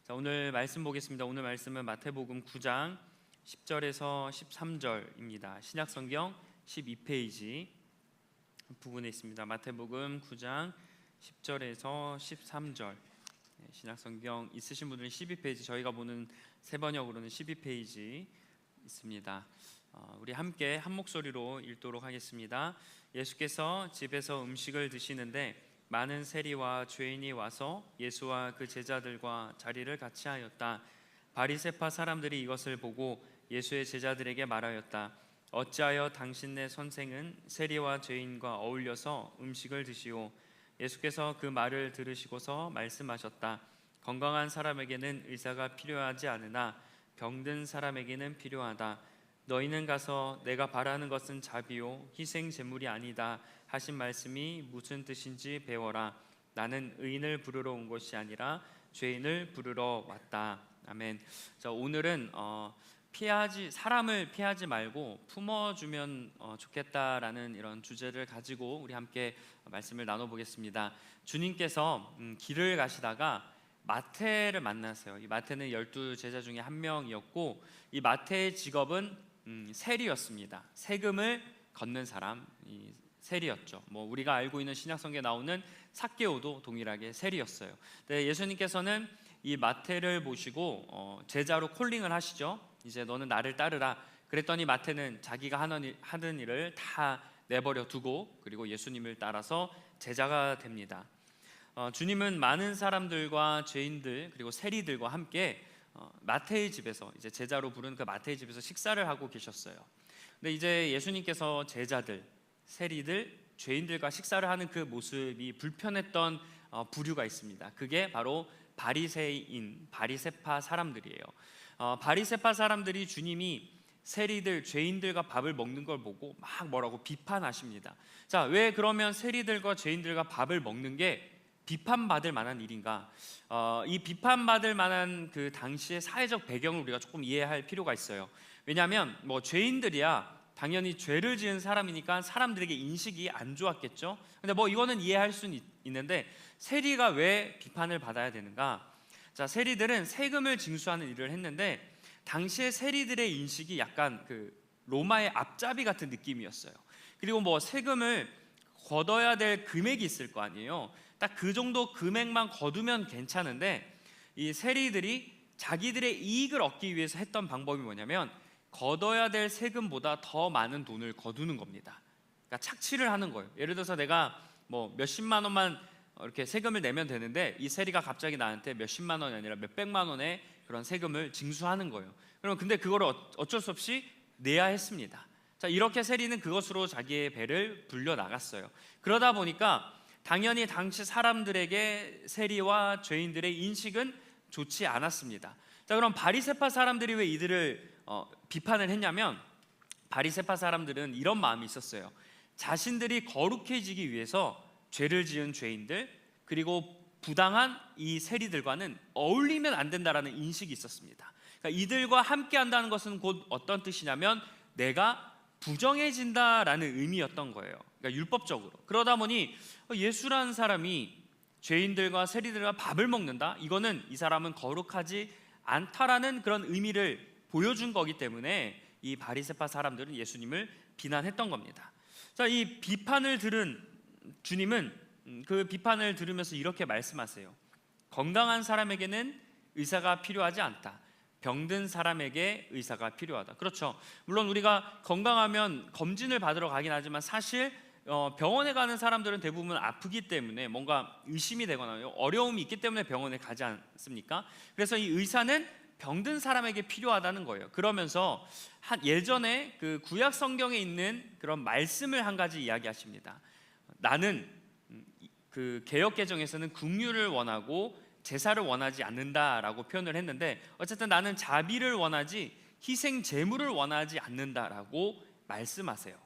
자, 오늘 말씀 보겠습니다. 오늘 말씀은 마태복음 9장 10절에서 13절입니다. 신약성경 12페이지 부분에 있습니다. 마태복음 9장 10절에서 13절. 신약성경 있으신 분들은 12페이지, 저희가 보는 새번역으로는 12페이지 있습니다. 우리 함께 한 목소리로 읽도록 하겠습니다. 예수께서 집에서 음식을 드시는데 많은 세리와 죄인이 와서 예수와 그 제자들과 자리를 같이 하였다. 바리새파 사람들이 이것을 보고 예수의 제자들에게 말하였다. 어찌하여 당신네 선생은 세리와 죄인과 어울려서 음식을 드시오? 예수께서 그 말을 들으시고서 말씀하셨다. 건강한 사람에게는 의사가 필요하지 않으나 병든 사람에게는 필요하다. 너희는 가서 내가 바라는 것은 자비요 희생 제물이 아니다 하신 말씀이 무슨 뜻인지 배워라. 나는 의인을 부르러 온 것이 아니라 죄인을 부르러 왔다. 아멘. 자, 오늘은 사람을 피하지 말고 품어주면 좋겠다라는 이런 주제를 가지고 우리 함께 말씀을 나눠보겠습니다. 주님께서 길을 가시다가 마태를 만났어요. 이 마태는 12제자 중에 한 명이었고, 이 마태의 직업은 세리였습니다. 세금을 걷는 사람, 이 세리였죠. 우리가 알고 있는 신약성경에 나오는 삭개오도 동일하게 세리였어요. 네, 예수님께서는 이 마태를 보시고 제자로 콜링을 하시죠. 이제 너는 나를 따르라. 그랬더니 마태는 자기가 하는 일을 다 내버려 두고 그리고 예수님을 따라서 제자가 됩니다. 주님은 많은 사람들과 죄인들 그리고 세리들과 함께 마태의 집에서, 이제 제자로 부른 그 마태의 집에서 식사를 하고 계셨어요. 근데 이제 예수님께서 제자들, 세리들, 죄인들과 식사를 하는 그 모습이 불편했던 부류가 있습니다. 그게 바로 바리새인, 바리새파 사람들이에요. 바리새파 사람들이 주님이 세리들, 죄인들과 밥을 먹는 걸 보고 막 뭐라고 비판하십니다. 자, 왜 그러면 세리들과 죄인들과 밥을 먹는 게 비판받을 만한 일인가? 이 비판받을 만한 그 당시의 사회적 배경을 우리가 조금 이해할 필요가 있어요. 왜냐하면 죄인들이야 당연히 죄를 지은 사람이니까 사람들에게 인식이 안 좋았겠죠. 근데 이거는 이해할 수는 있는데 세리가 왜 비판을 받아야 되는가? 자, 세리들은 세금을 징수하는 일을 했는데 당시의 세리들의 인식이 약간 그 로마의 앞잡이 같은 느낌이었어요. 그리고 세금을 걷어야 될 금액이 있을 거 아니에요. 딱 그 정도 금액만 거두면 괜찮은데 이 세리들이 자기들의 이익을 얻기 위해서 했던 방법이 뭐냐면 걷어야 될 세금보다 더 많은 돈을 거두는 겁니다. 그러니까 착취를 하는 거예요. 예를 들어서 내가 몇십만 원만 이렇게 세금을 내면 되는데 이 세리가 갑자기 나한테 몇십만 원이 아니라 몇백만 원의 그런 세금을 징수하는 거예요. 그럼 근데 그거를 어쩔 수 없이 내야 했습니다. 자, 이렇게 세리는 그것으로 자기의 배를 불려 나갔어요. 그러다 보니까 당연히 당시 사람들에게 세리와 죄인들의 인식은 좋지 않았습니다. 자, 그럼 바리새파 사람들이 왜 이들을 비판을 했냐면 바리새파 사람들은 이런 마음이 있었어요. 자신들이 거룩해지기 위해서 죄를 지은 죄인들 그리고 부당한 이 세리들과는 어울리면 안 된다라는 인식이 있었습니다. 그러니까 이들과 함께 한다는 것은 곧 어떤 뜻이냐면 내가 부정해진다라는 의미였던 거예요. 그러니까 율법적으로. 그러다 보니 예수라는 사람이 죄인들과 세리들과 밥을 먹는다? 이거는 이 사람은 거룩하지 않다라는 그런 의미를 보여준 거기 때문에 이 바리새파 사람들은 예수님을 비난했던 겁니다. 자, 이 비판을 들은 주님은 그 비판을 들으면서 이렇게 말씀하세요. 건강한 사람에게는 의사가 필요하지 않다. 병든 사람에게 의사가 필요하다. 그렇죠. 물론 우리가 건강하면 검진을 받으러 가긴 하지만 사실 병원에 가는 사람들은 대부분 아프기 때문에 뭔가 의심이 되거나 어려움이 있기 때문에 병원에 가지 않습니까? 그래서 이 의사는 병든 사람에게 필요하다는 거예요. 그러면서 예전에 그 구약 성경에 있는 그런 말씀을 한 가지 이야기하십니다. 나는 그 개역 개정에서는 긍휼을 원하고 제사를 원하지 않는다라고 표현을 했는데 어쨌든 나는 자비를 원하지 희생 제물을 원하지 않는다라고 말씀하세요.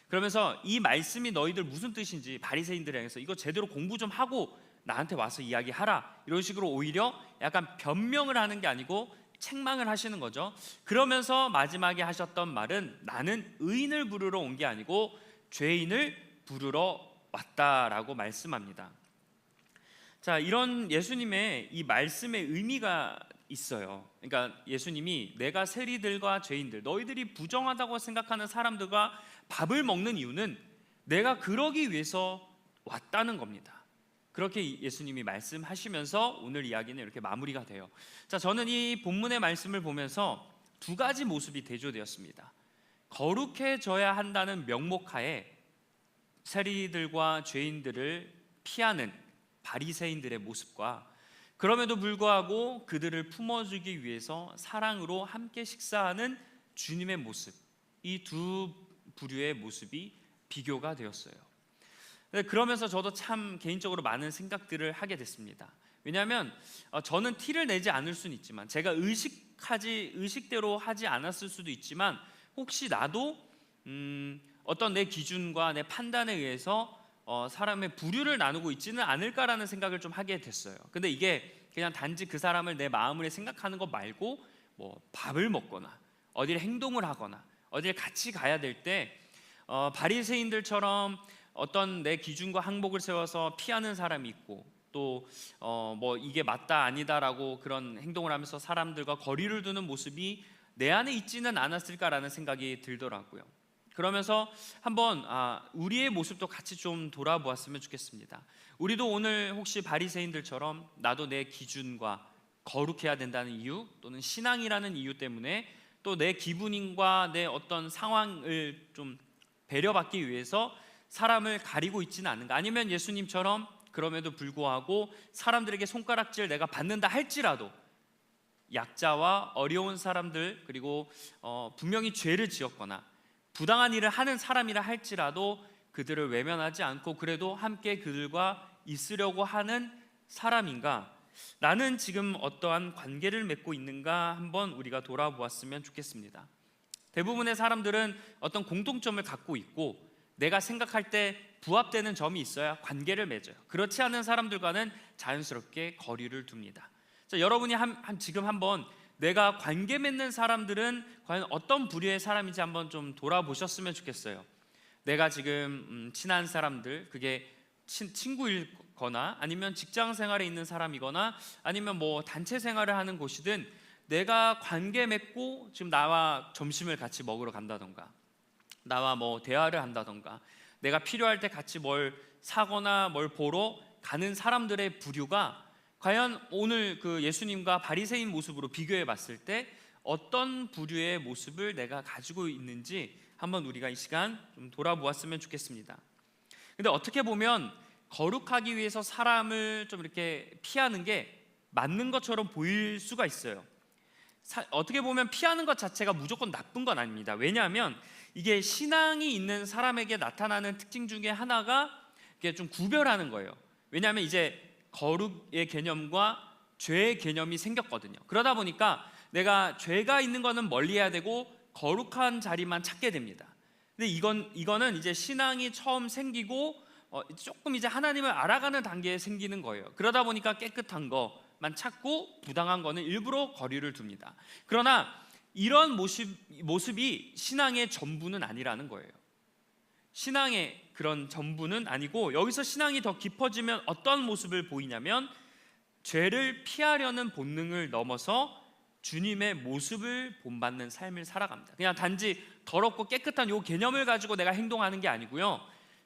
그러면서 이 말씀이 너희들 무슨 뜻인지 바리새인들에 향해서 이거 제대로 공부 좀 하고 나한테 와서 이야기하라, 이런 식으로 오히려 약간 변명을 하는 게 아니고 책망을 하시는 거죠. 그러면서 마지막에 하셨던 말은 나는 의인을 부르러 온 게 아니고 죄인을 부르러 왔다라고 말씀합니다. 자, 이런 예수님의 이 말씀의 의미가 있어요. 그러니까 예수님이 내가 세리들과 죄인들, 너희들이 부정하다고 생각하는 사람들과 밥을 먹는 이유는 내가 그러기 위해서 왔다는 겁니다. 그렇게 예수님이 말씀하시면서 오늘 이야기는 이렇게 마무리가 돼요. 자, 저는 이 본문의 말씀을 보면서 두 가지 모습이 대조되었습니다. 거룩해져야 한다는 명목하에 세리들과 죄인들을 피하는 바리새인들의 모습과 그럼에도 불구하고 그들을 품어주기 위해서 사랑으로 함께 식사하는 주님의 모습, 이 두 부류의 모습이 비교가 되었어요. 그러면서 저도 참 개인적으로 많은 생각들을 하게 됐습니다. 왜냐하면 저는 티를 내지 않을 수는 있지만, 제가 의식대로 하지 않았을 수도 있지만, 혹시 나도 어떤 내 기준과 내 판단에 의해서 사람의 부류를 나누고 있지는 않을까라는 생각을 좀 하게 됐어요. 근데 이게 그냥 단지 그 사람을 내 마음으로 생각하는 것 말고, 뭐 밥을 먹거나 어디를 행동을 하거나 어디를 같이 가야 될 때 바리새인들처럼 어떤 내 기준과 항목을 세워서 피하는 사람이 있고, 또 뭐 이게 맞다 아니다라고 그런 행동을 하면서 사람들과 거리를 두는 모습이 내 안에 있지는 않았을까라는 생각이 들더라고요. 그러면서 한번 우리의 모습도 같이 좀 돌아보았으면 좋겠습니다. 우리도 오늘 혹시 바리새인들처럼 나도 내 기준과 거룩해야 된다는 이유, 또는 신앙이라는 이유 때문에 또 내 기분과 내 어떤 상황을 좀 배려받기 위해서 사람을 가리고 있지는 않은가? 아니면 예수님처럼 그럼에도 불구하고 사람들에게 손가락질 내가 받는다 할지라도 약자와 어려운 사람들, 그리고 분명히 죄를 지었거나 부당한 일을 하는 사람이라 할지라도 그들을 외면하지 않고 그래도 함께 그들과 있으려고 하는 사람인가? 나는 지금 어떠한 관계를 맺고 있는가? 한번 우리가 돌아보았으면 좋겠습니다. 대부분의 사람들은 어떤 공통점을 갖고 있고 내가 생각할 때 부합되는 점이 있어야 관계를 맺어요. 그렇지 않은 사람들과는 자연스럽게 거리를 둡니다. 자, 여러분이 지금 한번 내가 관계 맺는 사람들은 과연 어떤 부류의 사람인지 한번 좀 돌아보셨으면 좋겠어요. 내가 지금 친한 사람들, 그게 친구이거나 아니면 직장 생활에 있는 사람이거나 아니면 뭐 단체 생활을 하는 곳이든 내가 관계 맺고 지금 나와 점심을 같이 먹으러 간다던가 나와 뭐 대화를 한다던가 내가 필요할 때 같이 뭘 사거나 뭘 보러 가는 사람들의 부류가 과연 오늘 그 예수님과 바리새인 모습으로 비교해 봤을 때 어떤 부류의 모습을 내가 가지고 있는지 한번 우리가 이 시간 좀 돌아보았으면 좋겠습니다. 근데 어떻게 보면 거룩하기 위해서 사람을 좀 이렇게 피하는 게 맞는 것처럼 보일 수가 있어요. 어떻게 보면 피하는 것 자체가 무조건 나쁜 건 아닙니다. 왜냐하면 이게 신앙이 있는 사람에게 나타나는 특징 중에 하나가 이게 좀 구별하는 거예요. 왜냐하면 이제 거룩의 개념과 죄의 개념이 생겼거든요. 그러다 보니까 내가 죄가 있는 거는 멀리해야 되고 거룩한 자리만 찾게 됩니다. 근데 이거는 이제 신앙이 처음 생기고 조금 이제 하나님을 알아가는 단계에 생기는 거예요. 그러다 보니까 깨끗한 거만 찾고 부당한 거는 일부러 거리를 둡니다. 그러나 이런 모습이 신앙의 전부는 아니라는 거예요. 신앙의 그런 전부는 아니고 여기서 신앙이 더 깊어지면 어떤 모습을 보이냐면 죄를 피하려는 본능을 넘어서 주님의 모습을 본받는 삶을 살아갑니다. 그냥 단지 더럽고 깨끗한 요 개념을 가지고 내가 행동하는 게 아니고요,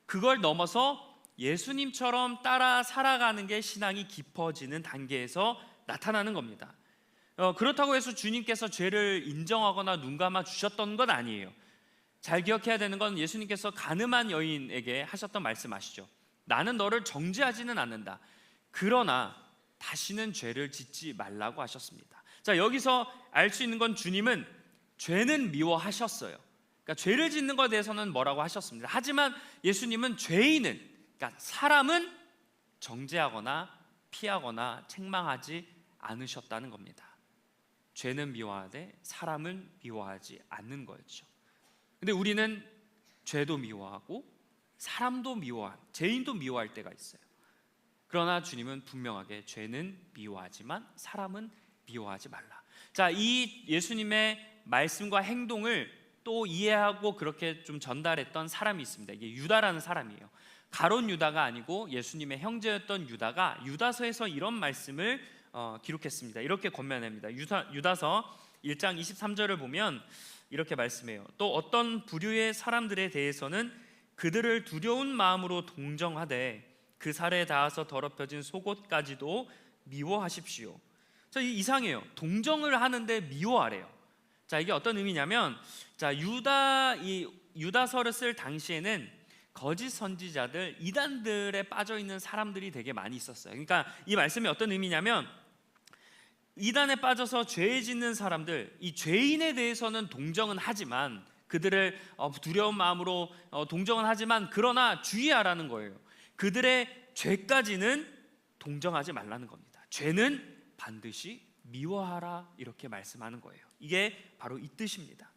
그걸 넘어서 예수님처럼 따라 살아가는 게 신앙이 깊어지는 단계에서 나타나는 겁니다. 그렇다고 해서 주님께서 죄를 인정하거나 눈감아 주셨던 건 아니에요. 잘 기억해야 되는 건 예수님께서 가늠한 여인에게 하셨던 말씀 아시죠? 나는 너를 정죄하지는 않는다. 그러나 다시는 죄를 짓지 말라고 하셨습니다. 자, 여기서 알 수 있는 건 주님은 죄는 미워하셨어요. 그러니까 죄를 짓는 것에 대해서는 뭐라고 하셨습니다. 하지만 예수님은 죄인은, 그러니까 사람은 정죄하거나 피하거나 책망하지 않으셨다는 겁니다. 죄는 미워하되 사람은 미워하지 않는 거였죠. 근데 우리는 죄도 미워하고 사람도 죄인도 미워할 때가 있어요. 그러나 주님은 분명하게 죄는 미워하지만 사람은 미워하지 말라. 자, 이 예수님의 말씀과 행동을 또 이해하고 그렇게 좀 전달했던 사람이 있습니다. 이게 유다라는 사람이에요. 가룟 유다가 아니고 예수님의 형제였던 유다가 유다서에서 이런 말씀을 기록했습니다. 이렇게 권면합니다. 유다서 1장 23절을 보면 이렇게 말씀해요. 또 어떤 부류의 사람들에 대해서는 그들을 두려운 마음으로 동정하되 그 살에 닿아서 더럽혀진 속옷까지도 미워하십시오. 자, 이상해요. 동정을 하는데 미워하래요. 자, 이게 어떤 의미냐면, 자, 이 유다서를 쓸 당시에는 거짓 선지자들, 이단들에 빠져 있는 사람들이 되게 많이 있었어요. 그러니까 이 말씀이 어떤 의미냐면, 이단에 빠져서 죄 짓는 사람들, 이 죄인에 대해서는 동정은 하지만, 그들을 두려운 마음으로 동정은 하지만, 그러나 주의하라는 거예요. 그들의 죄까지는 동정하지 말라는 겁니다. 죄는 반드시 미워하라, 이렇게 말씀하는 거예요. 이게 바로 이 뜻입니다.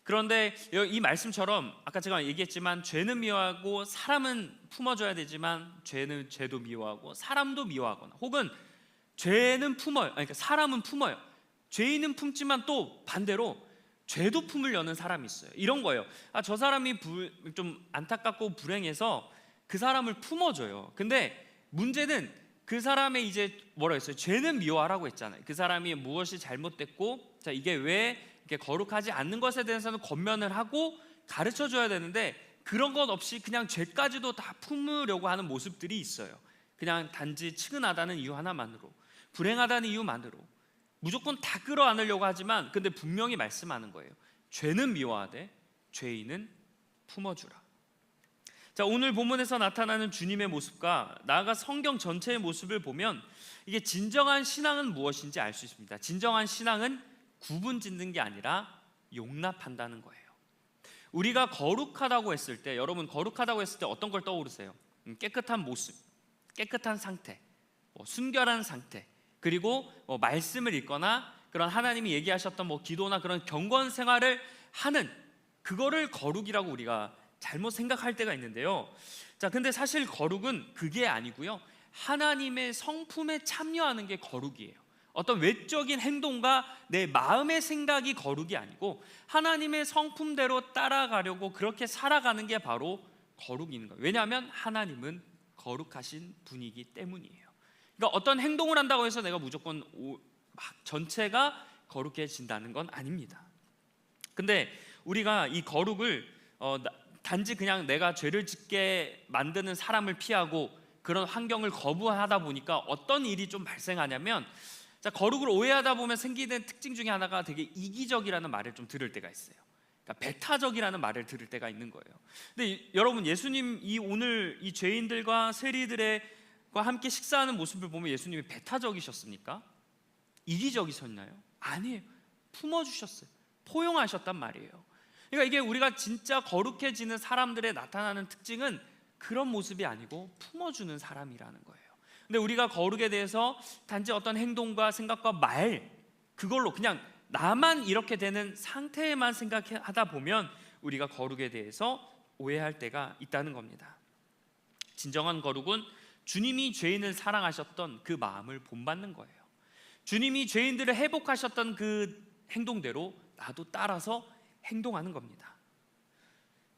그런데 이 말씀처럼 아까 제가 얘기했지만 죄는 미워하고 사람은 품어줘야 되지만 죄도 미워하고 사람도 미워하거나, 혹은 죄는 품어요. 그러니까 사람은 품어요. 죄인은 품지만 또 반대로 죄도 품으려는 사람이 있어요. 이런 거예요. 저 사람이 좀 안타깝고 불행해서 그 사람을 품어줘요. 근데 문제는 그 사람의 이제 뭐라 했어요? 죄는 미워하라고 했잖아요. 그 사람이 무엇이 잘못됐고, 자, 이게 왜 이렇게 거룩하지 않는 것에 대해서는 권면을 하고 가르쳐 줘야 되는데, 그런 것 없이 그냥 죄까지도 다 품으려고 하는 모습들이 있어요. 그냥 단지 측은하다는 이유 하나만으로, 불행하다는 이유만으로 무조건 다 끌어안으려고 하지만, 근데 분명히 말씀하는 거예요. 죄는 미워하되 죄인은 품어주라. 자, 오늘 본문에서 나타나는 주님의 모습과 나아가 성경 전체의 모습을 보면 이게 진정한 신앙은 무엇인지 알 수 있습니다. 진정한 신앙은 구분 짓는 게 아니라 용납한다는 거예요. 우리가 거룩하다고 했을 때, 여러분 거룩하다고 했을 때 어떤 걸 떠오르세요? 깨끗한 모습, 깨끗한 상태, 순결한 상태, 그리고 말씀을 읽거나 그런 하나님이 얘기하셨던 기도나 그런 경건 생활을 하는, 그거를 거룩이라고 우리가 잘못 생각할 때가 있는데요. 자, 근데 사실 거룩은 그게 아니고요, 하나님의 성품에 참여하는 게 거룩이에요. 어떤 외적인 행동과 내 마음의 생각이 거룩이 아니고 하나님의 성품대로 따라가려고 그렇게 살아가는 게 바로 거룩인 거예요. 왜냐하면 하나님은 거룩하신 분이기 때문이에요. 그러니까 어떤 행동을 한다고 해서 내가 무조건 전체가 거룩해진다는 건 아닙니다. 근데 우리가 이 거룩을 단지 그냥 내가 죄를 짓게 만드는 사람을 피하고 그런 환경을 거부하다 보니까 어떤 일이 좀 발생하냐면, 자, 거룩을 오해하다 보면 생기는 특징 중에 하나가 되게 이기적이라는 말을 좀 들을 때가 있어요. 그러니까 배타적이라는 말을 들을 때가 있는 거예요. 근데 여러분, 예수님 오늘 이 죄인들과 세리들과 함께 식사하는 모습을 보면 예수님이 배타적이셨습니까? 이기적이셨나요? 아니에요. 품어주셨어요. 포용하셨단 말이에요. 그러니까 이게 우리가 진짜 거룩해지는 사람들의 나타나는 특징은 그런 모습이 아니고 품어주는 사람이라는 거예요. 근데 우리가 거룩에 대해서 단지 어떤 행동과 생각과 말, 그걸로 그냥 나만 이렇게 되는 상태에만 생각하다 보면 우리가 거룩에 대해서 오해할 때가 있다는 겁니다. 진정한 거룩은 주님이 죄인을 사랑하셨던 그 마음을 본받는 거예요. 주님이 죄인들을 회복하셨던 그 행동대로 나도 따라서 행동하는 겁니다.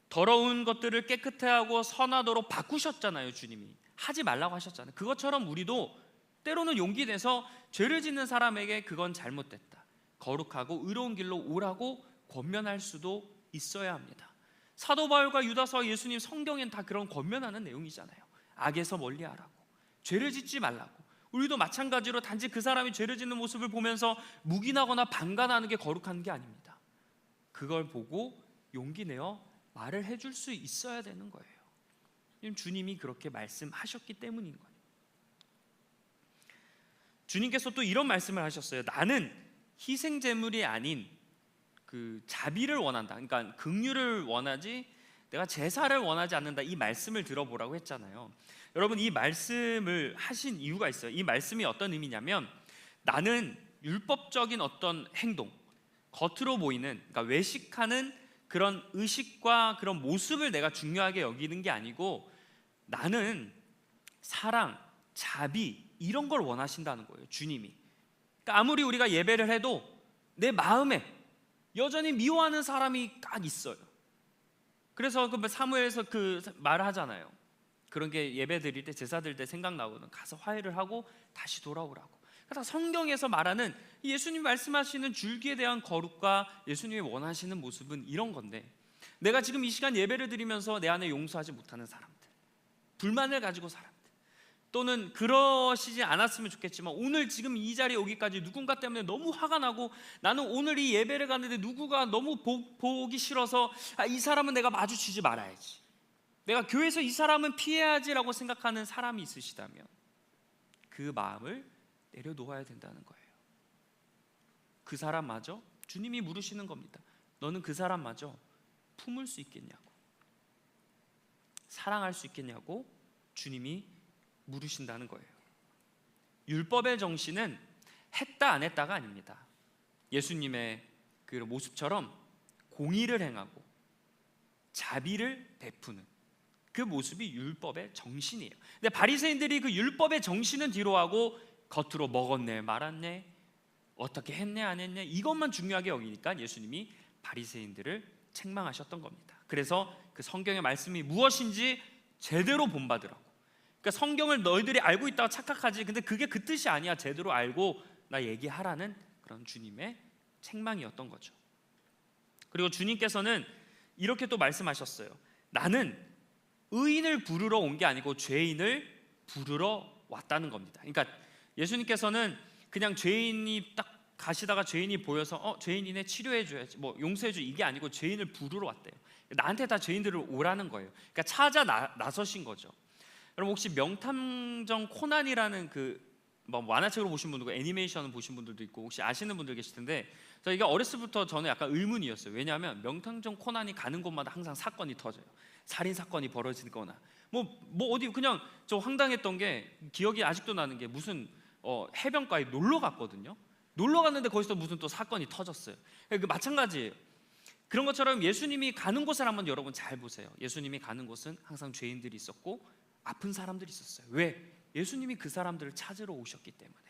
더러운 것들을 깨끗해하고 선하도록 바꾸셨잖아요. 주님이 하지 말라고 하셨잖아요. 그것처럼 우리도 때로는 용기 내서 죄를 짓는 사람에게 그건 잘못됐다, 거룩하고 의로운 길로 오라고 권면할 수도 있어야 합니다. 사도 바울과 유다서, 예수님 성경엔 다 그런 권면하는 내용이잖아요. 악에서 멀리하라고, 죄를 짓지 말라고. 우리도 마찬가지로 단지 그 사람이 죄를 짓는 모습을 보면서 묵인하거나 방관하는 게 거룩한 게 아닙니다. 그걸 보고 용기 내어 말을 해줄 수 있어야 되는 거예요. 주님이 그렇게 말씀하셨기 때문인 거예요. 주님께서 또 이런 말씀을 하셨어요. 나는 희생제물이 아닌 그 자비를 원한다. 그러니까 긍휼을 원하지 내가 제사를 원하지 않는다. 이 말씀을 들어보라고 했잖아요. 여러분, 이 말씀을 하신 이유가 있어요. 이 말씀이 어떤 의미냐면, 나는 율법적인 어떤 행동, 겉으로 보이는, 그러니까 외식하는 그런 의식과 그런 모습을 내가 중요하게 여기는 게 아니고, 나는 사랑, 자비, 이런 걸 원하신다는 거예요. 주님이. 그러니까 아무리 우리가 예배를 해도 내 마음에 여전히 미워하는 사람이 딱 있어요. 그래서 그 사무엘에서 그 말을 하잖아요. 그런 게 예배 드릴 때, 제사 드릴 때 생각나거든. 가서 화해를 하고 다시 돌아오라고. 그러니까 성경에서 말하는 예수님 말씀하시는 줄기에 대한 거룩과 예수님이 원하시는 모습은 이런 건데, 내가 지금 이 시간 예배를 드리면서 내 안에 용서하지 못하는 사람들, 불만을 가지고 사람들, 또는 그러시지 않았으면 좋겠지만 오늘 지금 이 자리에 오기까지 누군가 때문에 너무 화가 나고, 나는 오늘 이 예배를 가는데 누구가 너무 보기 싫어서 이 사람은 내가 마주치지 말아야지, 내가 교회에서 이 사람은 피해야지라고 생각하는 사람이 있으시다면 그 마음을 내려놓아야 된다는 거예요. 그 사람마저 주님이 물으시는 겁니다. 너는 그 사람마저 품을 수 있겠냐고, 사랑할 수 있겠냐고 주님이 물으신다는 거예요. 율법의 정신은 했다 안 했다가 아닙니다. 예수님의 그 모습처럼 공의를 행하고 자비를 베푸는 그 모습이 율법의 정신이에요. 근데 바리새인들이 그 율법의 정신은 뒤로 하고 겉으로 먹었네 말았네, 어떻게 했네 안 했네, 이것만 중요하게 여기니까 예수님이 바리새인들을 책망하셨던 겁니다. 그래서 그 성경의 말씀이 무엇인지 제대로 본받으라고. 그러니까 성경을 너희들이 알고 있다고 착각하지, 근데 그게 그 뜻이 아니야, 제대로 알고 나 얘기하라는 그런 주님의 책망이었던 거죠. 그리고 주님께서는 이렇게 또 말씀하셨어요. 나는 의인을 부르러 온 게 아니고 죄인을 부르러 왔다는 겁니다. 그러니까 예수님께서는 그냥 죄인이 딱 가시다가 죄인이 보여서 죄인이네 치료해줘야지, 뭐 용서해줘, 이게 아니고 죄인을 부르러 왔대요. 나한테 다 죄인들을 오라는 거예요. 그러니까 찾아 나서신 거죠. 여러분 혹시 명탐정 코난이라는 뭐 만화책으로 보신 분들고 애니메이션 보신 분들도 있고 혹시 아시는 분들 계실 텐데, 저 이게 어렸을 때부터 저는 약간 의문이었어요. 왜냐하면 명탐정 코난이 가는 곳마다 항상 사건이 터져요. 살인 사건이 벌어지거나 뭐 어디 그냥 저 황당했던 게 기억이 아직도 나는 게 무슨 해변가에 놀러 갔거든요. 놀러 갔는데 거기서 무슨 또 사건이 터졌어요. 마찬가지예요. 그런 것처럼 예수님이 가는 곳을 한번 여러분 잘 보세요. 예수님이 가는 곳은 항상 죄인들이 있었고 아픈 사람들이 있었어요. 왜? 예수님이 그 사람들을 찾으러 오셨기 때문에,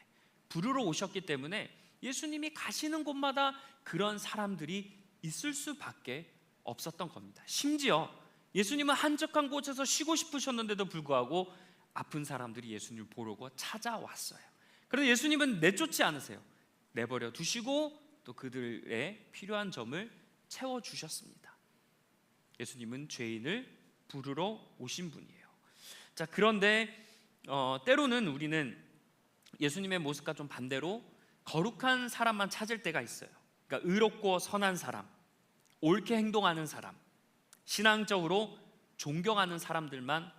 부르러 오셨기 때문에 예수님이 가시는 곳마다 그런 사람들이 있을 수밖에 없었던 겁니다. 심지어 예수님은 한적한 곳에서 쉬고 싶으셨는데도 불구하고 아픈 사람들이 예수님을 보려고 찾아왔어요. 그런데 예수님은 내쫓지 않으세요. 내버려 두시고 또 그들의 필요한 점을 채워주셨습니다. 예수님은 죄인을 부르러 오신 분이에요. 자, 그런데 때로는 우리는 예수님의 모습과 좀 반대로 거룩한 사람만 찾을 때가 있어요. 그러니까 의롭고 선한 사람, 옳게 행동하는 사람, 신앙적으로 존경하는 사람들만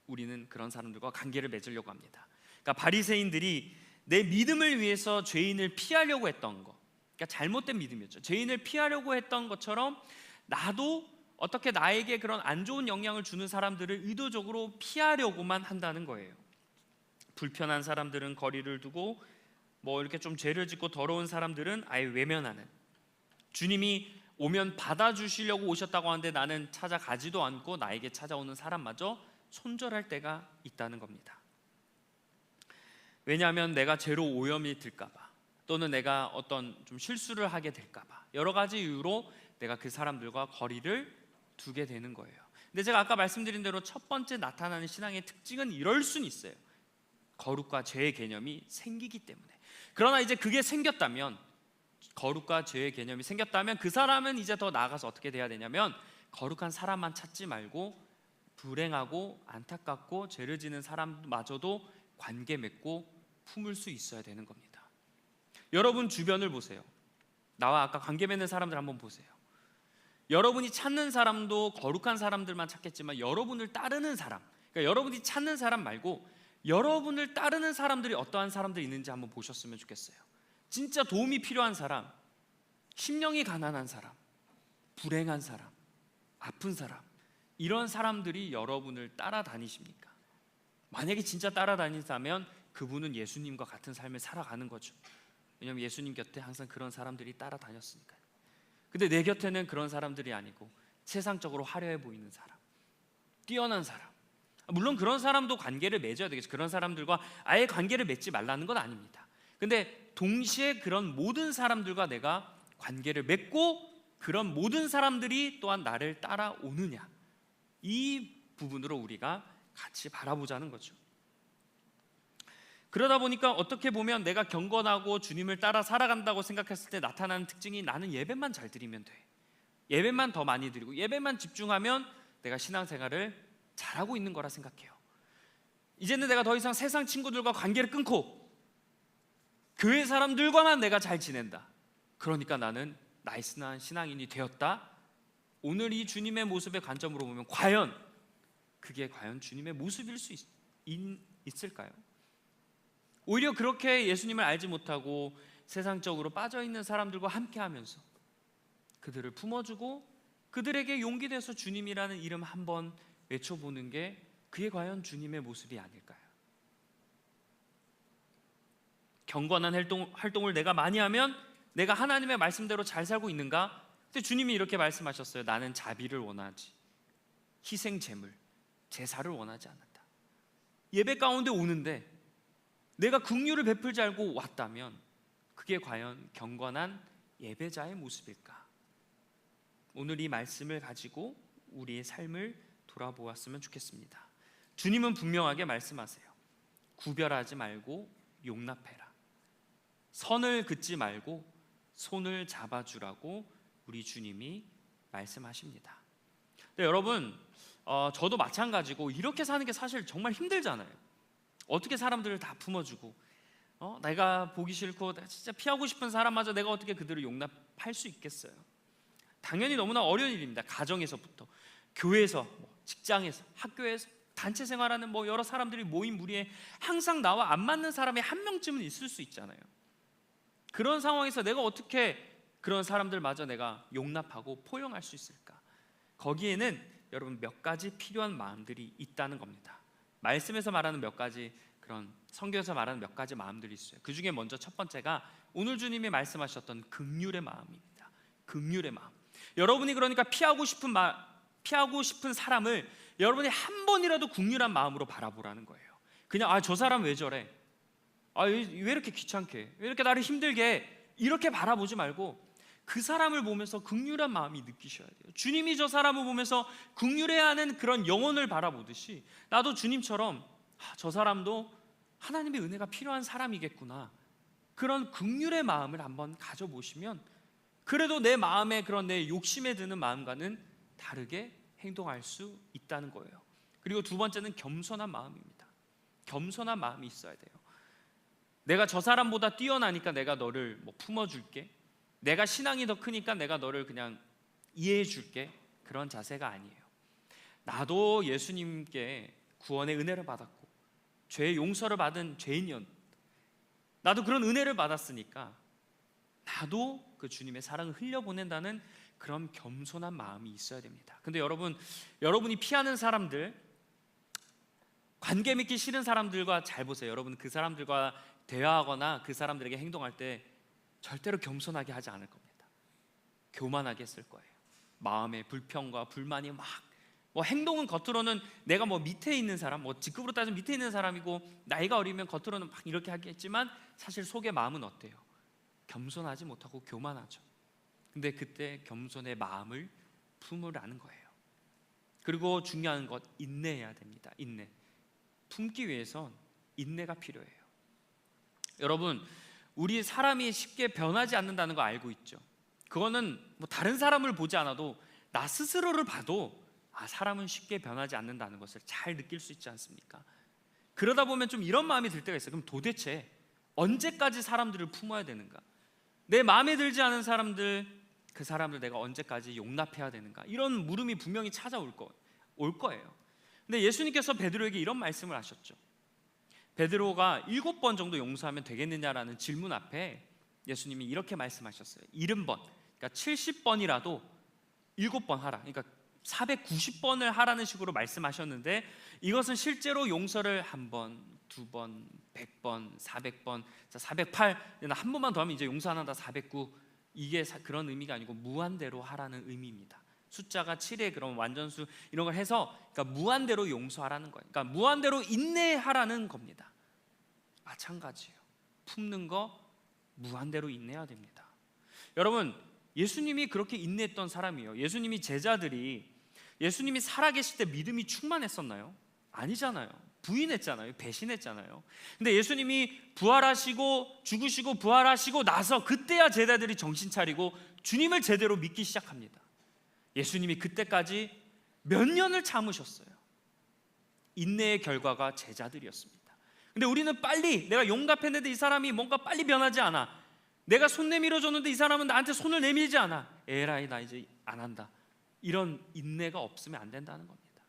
우리는 그런 사람들과 관계를 맺으려고 합니다. 그러니까 바리새인들이 내 믿음을 위해서 죄인을 피하려고 했던 거, 그러니까 잘못된 믿음이었죠. 죄인을 피하려고 했던 것처럼 나도 어떻게 나에게 그런 안 좋은 영향을 주는 사람들을 의도적으로 피하려고만 한다는 거예요. 불편한 사람들은 거리를 두고 뭐 이렇게 좀 죄를 짓고 더러운 사람들은 아예 외면하는, 주님이 오면 받아주시려고 오셨다고 하는데 나는 찾아가지도 않고 나에게 찾아오는 사람마저 손절할 때가 있다는 겁니다. 왜냐하면 내가 죄로 오염이 들까봐, 또는 내가 어떤 좀 실수를 하게 될까봐, 여러 가지 이유로 내가 그 사람들과 거리를 두게 되는 거예요. 근데 제가 아까 말씀드린 대로 첫 번째 나타나는 신앙의 특징은 이럴 수는 있어요. 거룩과 죄의 개념이 생기기 때문에. 그러나 이제 그게 생겼다면, 거룩과 죄의 개념이 생겼다면 그 사람은 이제 더 나아가서 어떻게 돼야 되냐면, 거룩한 사람만 찾지 말고 불행하고 안타깝고 죄를 지는 사람마저도 관계 맺고 품을 수 있어야 되는 겁니다. 여러분 주변을 보세요. 나와 아까 관계 맺는 사람들 한번 보세요. 여러분이 찾는 사람도 거룩한 사람들만 찾겠지만 여러분을 따르는 사람, 그러니까 여러분이 찾는 사람 말고 여러분을 따르는 사람들이 어떠한 사람들이 있는지 한번 보셨으면 좋겠어요. 진짜 도움이 필요한 사람, 심령이 가난한 사람, 불행한 사람, 아픈 사람, 이런 사람들이 여러분을 따라다니십니까? 만약에 진짜 따라다닌다면 그분은 예수님과 같은 삶을 살아가는 거죠. 왜냐하면 예수님 곁에 항상 그런 사람들이 따라다녔으니까요. 근데 내 곁에는 그런 사람들이 아니고 세상적으로 화려해 보이는 사람, 뛰어난 사람, 물론 그런 사람도 관계를 맺어야 되겠죠. 그런 사람들과 아예 관계를 맺지 말라는 건 아닙니다. 근데 동시에 그런 모든 사람들과 내가 관계를 맺고 그런 모든 사람들이 또한 나를 따라오느냐, 이 부분으로 우리가 같이 바라보자는 거죠. 그러다 보니까 어떻게 보면 내가 경건하고 주님을 따라 살아간다고 생각했을 때 나타나는 특징이, 나는 예배만 잘 드리면 돼, 예배만 더 많이 드리고 예배만 집중하면 내가 신앙생활을 잘하고 있는 거라 생각해요. 이제는 내가 더 이상 세상 친구들과 관계를 끊고 교회 사람들과만 내가 잘 지낸다, 그러니까 나는 나이스한 신앙인이 되었다. 오늘 이 주님의 모습의 관점으로 보면 그게 과연 주님의 모습일 수 있을까요? 오히려 그렇게 예수님을 알지 못하고 세상적으로 빠져있는 사람들과 함께하면서 그들을 품어주고 그들에게 용기 내서 주님이라는 이름 한번 외쳐보는 게, 그게 과연 주님의 모습이 아닐까요? 경건한 활동을 내가 많이 하면 내가 하나님의 말씀대로 잘 살고 있는가? 근데 주님이 이렇게 말씀하셨어요. 나는 자비를 원하지, 희생 제물, 제사를 원하지 않는다. 예배 가운데 오는데 내가 긍휼을 베풀지 않고 왔다면 그게 과연 경건한 예배자의 모습일까? 오늘 이 말씀을 가지고 우리의 삶을 돌아보았으면 좋겠습니다. 주님은 분명하게 말씀하세요. 구별하지 말고 용납해라. 선을 긋지 말고 손을 잡아주라고 우리 주님이 말씀하십니다. 근데 여러분, 저도 마찬가지고 이렇게 사는 게 사실 정말 힘들잖아요. 어떻게 사람들을 다 품어주고 내가 보기 싫고 진짜 피하고 싶은 사람마저 내가 어떻게 그들을 용납할 수 있겠어요? 당연히 너무나 어려운 일입니다. 가정에서부터, 교회에서, 직장에서, 학교에서, 단체 생활하는 여러 사람들이 모인 무리에 항상 나와 안 맞는 사람이 한 명쯤은 있을 수 있잖아요. 그런 상황에서 내가 어떻게 그런 사람들마저 내가 용납하고 포용할 수 있을까? 거기에는 여러분 몇 가지 필요한 마음들이 있다는 겁니다. 말씀에서 말하는 몇 가지, 그런 성경에서 말하는 몇 가지 마음들이 있어요. 그 중에 먼저 첫 번째가 오늘 주님이 말씀하셨던 긍휼의 마음입니다. 긍휼의 마음. 여러분이 그러니까 피하고 싶은 사람을 여러분이 한 번이라도 긍휼한 마음으로 바라보라는 거예요. 그냥 저 사람 왜 저래? 왜 이렇게 귀찮게 해? 왜 이렇게 나를 힘들게 해? 이렇게 바라보지 말고 그 사람을 보면서 긍휼한 마음이 느끼셔야 돼요. 주님이 저 사람을 보면서 긍휼해야 하는 그런 영혼을 바라보듯이 나도 주님처럼 저 사람도 하나님의 은혜가 필요한 사람이겠구나, 그런 긍휼의 마음을 한번 가져보시면 그래도 내 마음에 그런 내 욕심에 드는 마음과는 다르게 행동할 수 있다는 거예요. 그리고 두 번째는 겸손한 마음입니다. 겸손한 마음이 있어야 돼요. 내가 저 사람보다 뛰어나니까 내가 너를 품어줄게, 내가 신앙이 더 크니까 내가 너를 그냥 이해해줄게, 그런 자세가 아니에요. 나도 예수님께 구원의 은혜를 받았고 죄의 용서를 받은 죄인이었, 나도 그런 은혜를 받았으니까 나도 그 주님의 사랑을 흘려보낸다는 그런 겸손한 마음이 있어야 됩니다. 근데 여러분이 피하는 사람들, 관계 맺기 싫은 사람들과 잘 보세요. 여러분 그 사람들과 대화하거나 그 사람들에게 행동할 때 절대로 겸손하게 하지 않을 겁니다. 교만하게 했을 거예요. 마음의 불평과 불만이 행동은 겉으로는 내가 밑에 있는 사람, 직급으로 따지면 밑에 있는 사람이고 나이가 어리면 겉으로는 막 이렇게 하겠지만 사실 속의 마음은 어때요? 겸손하지 못하고 교만하죠. 근데 그때 겸손의 마음을 품으라는 거예요. 그리고 중요한 것, 인내해야 됩니다. 인내. 품기 위해선 인내가 필요해요. 여러분, 우리 사람이 쉽게 변하지 않는다는 거 알고 있죠? 그거는 다른 사람을 보지 않아도 나 스스로를 봐도 사람은 쉽게 변하지 않는다는 것을 잘 느낄 수 있지 않습니까? 그러다 보면 좀 이런 마음이 들 때가 있어요. 그럼 도대체 언제까지 사람들을 품어야 되는가? 내 마음에 들지 않은 사람들, 그 사람들 내가 언제까지 용납해야 되는가? 이런 물음이 분명히 올 거예요. 근데 예수님께서 베드로에게 이런 말씀을 하셨죠. 베드로가 7번 정도 용서하면 되겠느냐라는 질문 앞에 예수님이 이렇게 말씀하셨어요. 70번, 그러니까 70번이라도 7번 하라, 그러니까 490번을 하라는 식으로 말씀하셨는데, 이것은 실제로 용서를 1번, 2번, 100번, 400번, 408, 한 번만 더 하면 이제 용서 안 한다, 409, 이게 그런 의미가 아니고 무한대로 하라는 의미입니다. 숫자가 7의 그런 완전수 이런 걸 해서 그러니까 무한대로 용서하라는 거예요. 그러니까 무한대로 인내하라는 겁니다. 마찬가지예요. 품는 거 무한대로 인내해야 됩니다. 여러분, 예수님이 그렇게 인내했던 사람이에요. 예수님이 제자들이 예수님이 살아계실 때 믿음이 충만했었나요? 아니잖아요. 부인했잖아요. 배신했잖아요. 근데 예수님이 부활하시고 죽으시고 부활하시고 나서 그때야 제자들이 정신 차리고 주님을 제대로 믿기 시작합니다. 예수님이 그때까지 몇 년을 참으셨어요. 인내의 결과가 제자들이었습니다. 근데 우리는 빨리, 내가 용납했는데 이 사람이 뭔가 빨리 변하지 않아, 내가 손 내밀어 줬는데 이 사람은 나한테 손을 내밀지 않아, 에라이 나 이제 안 한다, 이런 인내가 없으면 안 된다는 겁니다.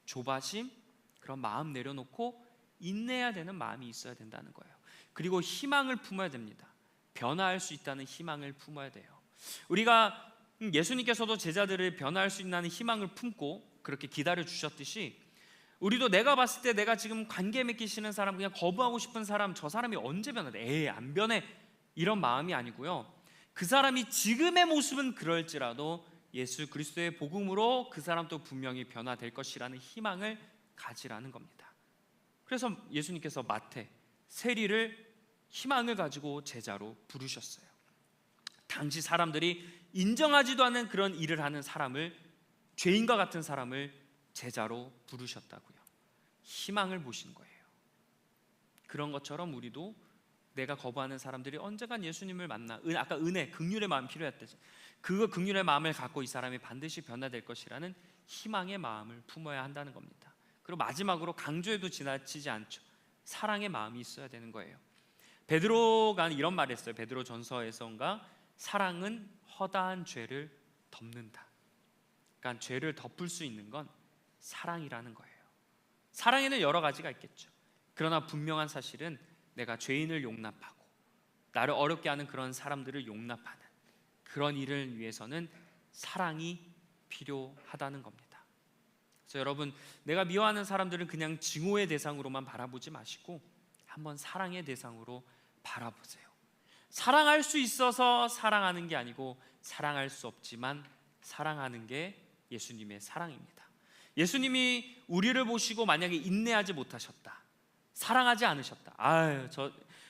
조바심, 그런 마음 내려놓고 인내해야 되는 마음이 있어야 된다는 거예요. 그리고 희망을 품어야 됩니다. 변화할 수 있다는 희망을 품어야 돼요. 우리가 예수님께서도 제자들을 변화할 수 있다는 희망을 품고 그렇게 기다려 주셨듯이, 우리도 내가 봤을 때 내가 지금 관계 맺기 싫은 사람, 그냥 거부하고 싶은 사람, 저 사람이 언제 변하대? 에이 안 변해, 이런 마음이 아니고요, 그 사람이 지금의 모습은 그럴지라도 예수 그리스도의 복음으로 그 사람도 분명히 변화될 것이라는 희망을 가지라는 겁니다. 그래서 예수님께서 마태, 세리를 희망을 가지고 제자로 부르셨어요. 당시 사람들이 인정하지도 않은 그런 일을 하는 사람을, 죄인과 같은 사람을 제자로 부르셨다고요. 희망을 보신 거예요. 그런 것처럼 우리도 내가 거부하는 사람들이 언젠간 예수님을 만나, 아까 은혜, 긍휼의 마음이 필요했듯이 그 긍휼의 마음을 갖고 이 사람이 반드시 변화될 것이라는 희망의 마음을 품어야 한다는 겁니다. 그리고 마지막으로 강조해도 지나치지 않죠. 사랑의 마음이 있어야 되는 거예요. 베드로가 이런 말을 했어요. 베드로 전서에서인가, 사랑은 허다한 죄를 덮는다. 그러니까 죄를 덮을 수 있는 건 사랑이라는 거예요. 사랑에는 여러 가지가 있겠죠. 그러나 분명한 사실은 내가 죄인을 용납하고 나를 어렵게 하는 그런 사람들을 용납하는 그런 일을 위해서는 사랑이 필요하다는 겁니다. 그래서 여러분, 내가 미워하는 사람들은 그냥 증오의 대상으로만 바라보지 마시고 한번 사랑의 대상으로 바라보세요. 사랑할 수 있어서 사랑하는 게 아니고 사랑할 수 없지만 사랑하는 게 예수님의 사랑입니다. 예수님이 우리를 보시고 만약에 인내하지 못하셨다, 사랑하지 않으셨다,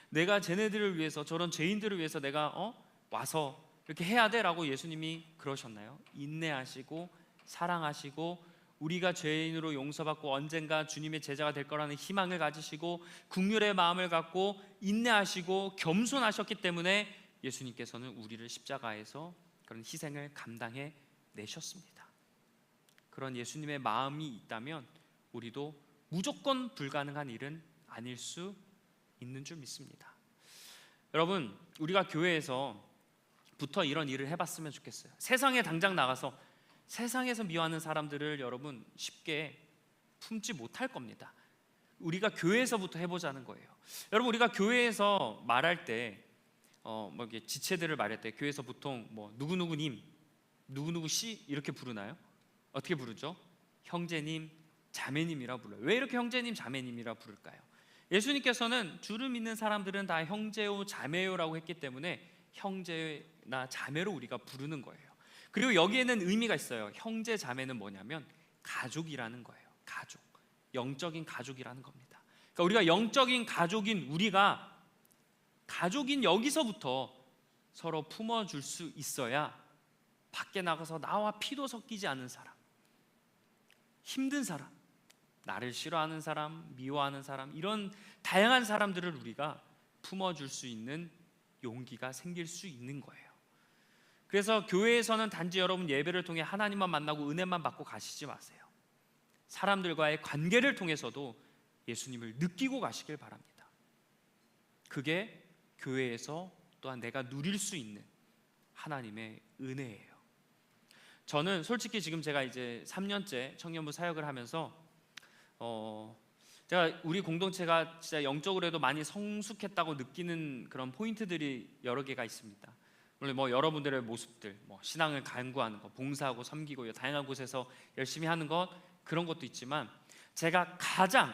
내가 쟤네들을 위해서, 저런 죄인들을 위해서 내가 와서 이렇게 해야 돼 라고 예수님이 그러셨나요? 인내하시고 사랑하시고 우리가 죄인으로 용서받고 언젠가 주님의 제자가 될 거라는 희망을 가지시고 긍휼의 마음을 갖고 인내하시고 겸손하셨기 때문에 예수님께서는 우리를 십자가에서 그런 희생을 감당해 내셨습니다. 그런 예수님의 마음이 있다면 우리도 무조건 불가능한 일은 아닐 수 있는 줄 믿습니다. 여러분, 우리가 교회에서부터 이런 일을 해봤으면 좋겠어요. 세상에 당장 나가서 세상에서 미워하는 사람들을 여러분 쉽게 품지 못할 겁니다. 우리가 교회에서부터 해보자는 거예요. 여러분, 우리가 교회에서 말할 때 지체들을 말할 때 교회에서 보통 누구누구님, 누구누구씨 이렇게 부르나요? 어떻게 부르죠? 형제님, 자매님이라 불러요. 왜 이렇게 형제님, 자매님이라 부를까요? 예수님께서는 주를 믿는 사람들은 다 형제요, 자매요라고 했기 때문에 형제나 자매로 우리가 부르는 거예요. 그리고 여기에는 의미가 있어요. 형제, 자매는 뭐냐면 가족이라는 거예요. 가족, 영적인 가족이라는 겁니다. 그러니까 우리가 영적인 가족인 우리가, 가족인 여기서부터 서로 품어줄 수 있어야 밖에 나가서 나와 피도 섞이지 않은 사람, 힘든 사람, 나를 싫어하는 사람, 미워하는 사람, 이런 다양한 사람들을 우리가 품어줄 수 있는 용기가 생길 수 있는 거예요. 그래서 교회에서는 단지 여러분 예배를 통해 하나님만 만나고 은혜만 받고 가시지 마세요. 사람들과의 관계를 통해서도 예수님을 느끼고 가시길 바랍니다. 그게 교회에서 또한 내가 누릴 수 있는 하나님의 은혜예요. 저는 솔직히 지금 제가 이제 3년째 청년부 사역을 하면서 제가 우리 공동체가 진짜 영적으로 해도 많이 성숙했다고 느끼는 그런 포인트들이 여러 개가 있습니다. 물론 여러분들의 모습들, 신앙을 간구하는 것, 봉사하고 섬기고 다양한 곳에서 열심히 하는 것, 그런 것도 있지만 제가 가장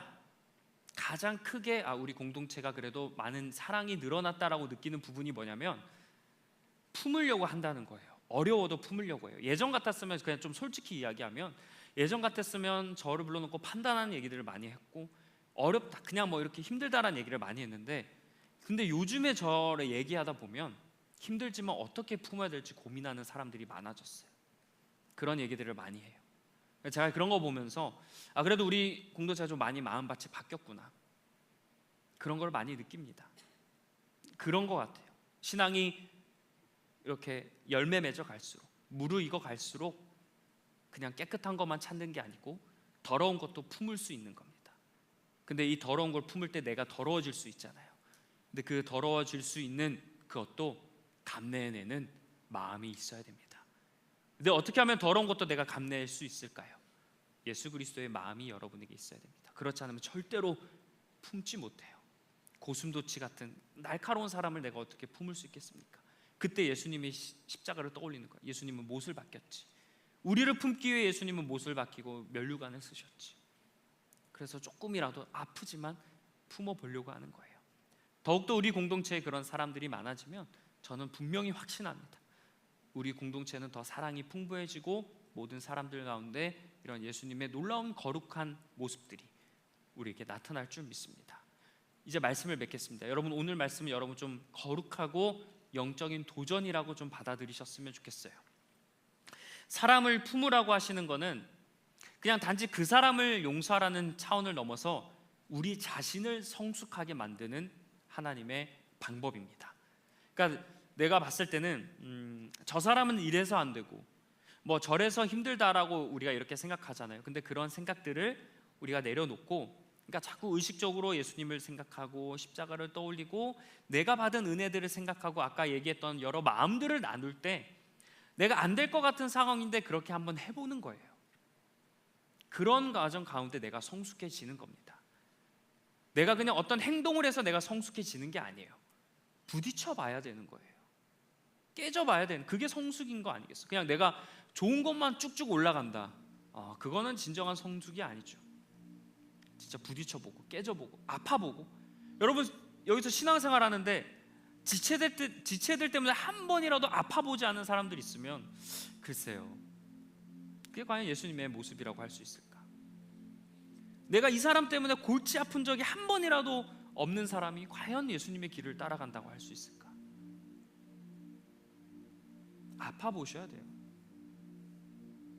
크게 우리 공동체가 그래도 많은 사랑이 늘어났다라고 느끼는 부분이 뭐냐면 품으려고 한다는 거예요. 어려워도 품으려고 해요. 예전 같았으면, 그냥 좀 솔직히 이야기하면 예전 같았으면 저를 불러놓고 판단하는 얘기들을 많이 했고 어렵다, 그냥 이렇게 힘들다라는 얘기를 많이 했는데, 근데 요즘에 저를 얘기하다 보면 힘들지만 어떻게 품어야 될지 고민하는 사람들이 많아졌어요. 그런 얘기들을 많이 해요. 제가 그런 거 보면서 그래도 우리 공동체가 좀 많이 마음밭이 바뀌었구나, 그런 걸 많이 느낍니다. 그런 것 같아요. 신앙이 이렇게 열매 맺어 갈수록, 무르익어 갈수록 그냥 깨끗한 것만 찾는 게 아니고 더러운 것도 품을 수 있는 겁니다. 근데 이 더러운 걸 품을 때 내가 더러워질 수 있잖아요. 근데 그 더러워질 수 있는 그것도 감내해내는 마음이 있어야 됩니다. 근데 어떻게 하면 더러운 것도 내가 감내할 수 있을까요? 예수 그리스도의 마음이 여러분에게 있어야 됩니다. 그렇지 않으면 절대로 품지 못해요. 고슴도치 같은 날카로운 사람을 내가 어떻게 품을 수 있겠습니까? 그때 예수님이 십자가를 떠올리는 거예요. 예수님은 못을 박혔지. 우리를 품기 위해 예수님은 못을 박히고 면류관을 쓰셨지. 그래서 조금이라도 아프지만 품어보려고 하는 거예요. 더욱더 우리 공동체에 그런 사람들이 많아지면 저는 분명히 확신합니다. 우리 공동체는 더 사랑이 풍부해지고 모든 사람들 가운데 이런 예수님의 놀라운 거룩한 모습들이 우리에게 나타날 줄 믿습니다. 이제 말씀을 맺겠습니다. 여러분, 오늘 말씀은 여러분 좀 거룩하고 영적인 도전이라고 좀 받아들이셨으면 좋겠어요. 사람을 품으라고 하시는 것은 그냥 단지 그 사람을 용서하라는 차원을 넘어서 우리 자신을 성숙하게 만드는 하나님의 방법입니다. 그러니까 내가 봤을 때는 저 사람은 이래서 안 되고 뭐 저래서 힘들다라고 우리가 이렇게 생각하잖아요. 근데 그런 생각들을 우리가 내려놓고, 그러니까 자꾸 의식적으로 예수님을 생각하고 십자가를 떠올리고 내가 받은 은혜들을 생각하고 아까 얘기했던 여러 마음들을 나눌 때 내가 안 될 것 같은 상황인데 그렇게 한번 해보는 거예요. 그런 과정 가운데 내가 성숙해지는 겁니다. 내가 그냥 어떤 행동을 해서 내가 성숙해지는 게 아니에요. 부딪혀 봐야 되는 거예요. 깨져 봐야 되는, 그게 성숙인 거 아니겠어? 그냥 내가 좋은 것만 쭉쭉 올라간다, 그거는 진정한 성숙이 아니죠. 진짜 부딪혀보고 깨져보고 아파보고. 여러분, 여기서 신앙생활 하는데 지체들 때문에 한 번이라도 아파보지 않은 사람들 있으면 글쎄요, 그게 과연 예수님의 모습이라고 할 수 있을까? 내가 이 사람 때문에 골치 아픈 적이 한 번이라도 없는 사람이 과연 예수님의 길을 따라간다고 할 수 있을까? 아파보셔야 돼요.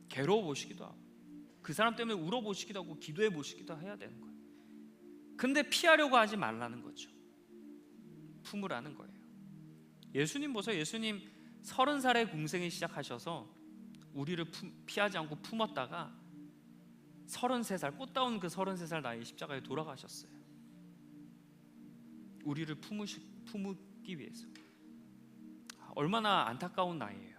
괴로워보시기도 하고 그 사람 때문에 울어보시기도 하고 기도해보시기도 해야 되는 거예요. 근데 피하려고 하지 말라는 거죠. 품으라는 거예요. 예수님 보세요. 예수님 30살에 공생을 시작하셔서 우리를 피하지 않고 품었다가 33살, 꽃다운 그 33살 나이에 십자가에 돌아가셨어요. 우리를 품기 위해서. 얼마나 안타까운 나이예요.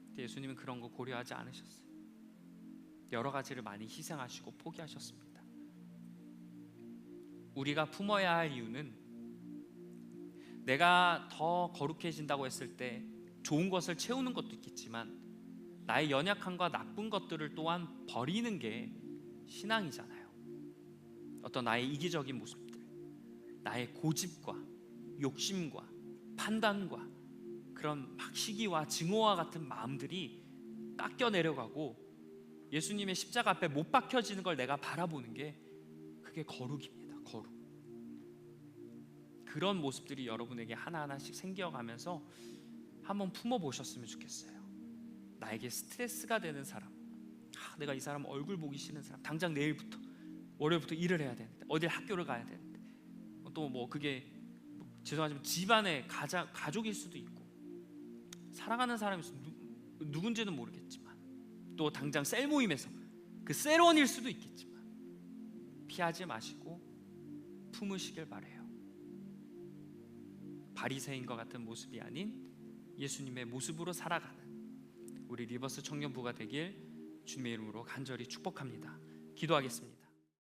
근데 예수님은 그런 거 고려하지 않으셨어요. 여러 가지를 많이 희생하시고 포기하셨습니다. 우리가 품어야 할 이유는 내가 더 거룩해진다고 했을 때 좋은 것을 채우는 것도 있겠지만 나의 연약함과 나쁜 것들을 또한 버리는 게 신앙이잖아요. 어떤 나의 이기적인 모습들, 나의 고집과 욕심과 판단과 그런 막 시기와 증오와 같은 마음들이 깎여 내려가고 예수님의 십자가 앞에 못 박혀지는 걸 내가 바라보는 게 그게 거룩입니다. 거룩. 그런 모습들이 여러분에게 하나하나씩 생겨가면서 한번 품어보셨으면 좋겠어요. 나에게 스트레스가 되는 사람, 내가 이 사람 얼굴 보기 싫은 사람, 당장 내일부터 월요일부터 일을 해야 되는데 어딜 학교를 가야 되는데 또 뭐 그게 죄송하지만 집안의 가족일 수도 있고 사랑하는 사람이 누군지는 모르겠지만 또 당장 셀 모임에서 그 셀원일 수도 있겠지만 피하지 마시고 품으시길 바래요. 바리새인과 같은 모습이 아닌 예수님의 모습으로 살아가는 우리 리버스 청년부가 되길 주님의 이름으로 간절히 축복합니다. 기도하겠습니다.